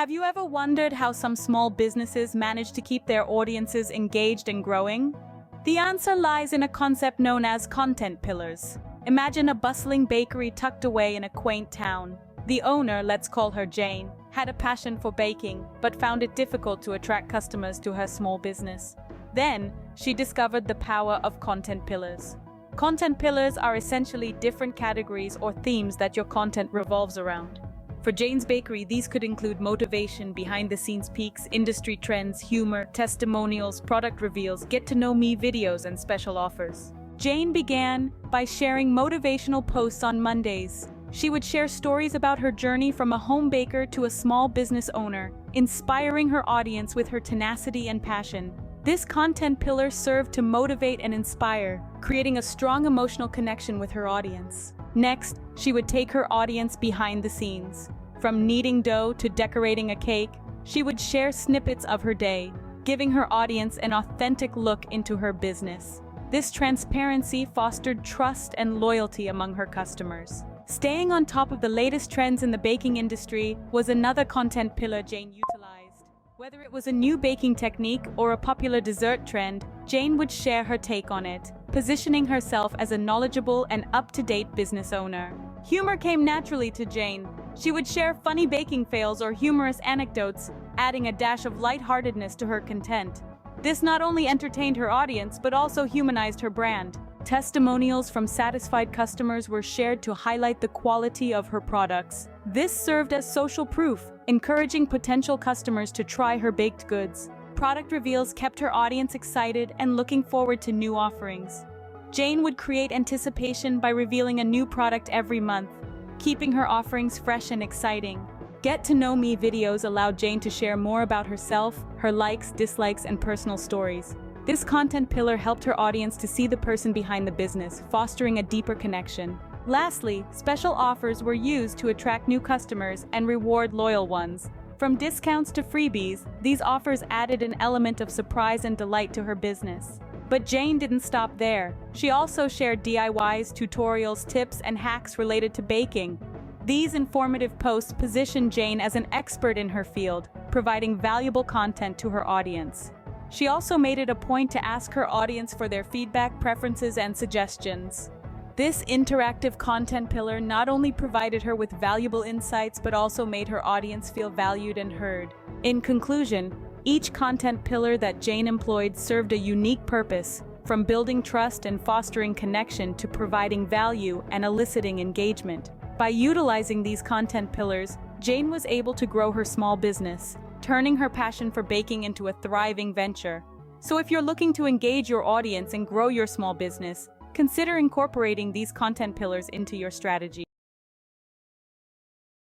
Have you ever wondered how some small businesses manage to keep their audiences engaged and growing? The answer lies in a concept known as content pillars. Imagine a bustling bakery tucked away in a quaint town. The owner, let's call her Jane, had a passion for baking, but found it difficult to attract customers to her small business. Then, she discovered the power of content pillars. Content pillars are essentially different categories or themes that your content revolves around. For Jane's Bakery, these could include motivation, behind-the-scenes peeks, industry trends, humor, testimonials, product reveals, get-to-know-me videos, and special offers. Jane began by sharing motivational posts on Mondays. She would share stories about her journey from a home baker to a small business owner, inspiring her audience with her tenacity and passion. This content pillar served to motivate and inspire, creating a strong emotional connection with her audience. Next, she would take her audience behind the scenes. From kneading dough to decorating a cake, she would share snippets of her day, giving her audience an authentic look into her business. This transparency fostered trust and loyalty among her customers. Staying on top of the latest trends in the baking industry was another content pillar Jane utilized. Whether it was a new baking technique or a popular dessert trend, Jane would share her take on it, positioning herself as a knowledgeable and up-to-date business owner. Humor came naturally to Jane. She would share funny baking fails or humorous anecdotes, adding a dash of lightheartedness to her content. This not only entertained her audience, but also humanized her brand. Testimonials from satisfied customers were shared to highlight the quality of her products. This served as social proof, encouraging potential customers to try her baked goods. Product reveals kept her audience excited and looking forward to new offerings. Jane would create anticipation by revealing a new product every month, keeping her offerings fresh and exciting. Get-to-know-me videos allowed Jane to share more about herself, her likes, dislikes, and personal stories. This content pillar helped her audience to see the person behind the business, fostering a deeper connection. Lastly, special offers were used to attract new customers and reward loyal ones. From discounts to freebies, these offers added an element of surprise and delight to her business. But Jane didn't stop there. She also shared DIYs, tutorials, tips, and hacks related to baking. These informative posts positioned Jane as an expert in her field, providing valuable content to her audience. She also made it a point to ask her audience for their feedback, preferences, and suggestions. This interactive content pillar not only provided her with valuable insights, but also made her audience feel valued and heard. In conclusion, each content pillar that Jane employed served a unique purpose, from building trust and fostering connection to providing value and eliciting engagement. By utilizing these content pillars, Jane was able to grow her small business, turning her passion for baking into a thriving venture. So if you're looking to engage your audience and grow your small business, consider incorporating these content pillars into your strategy.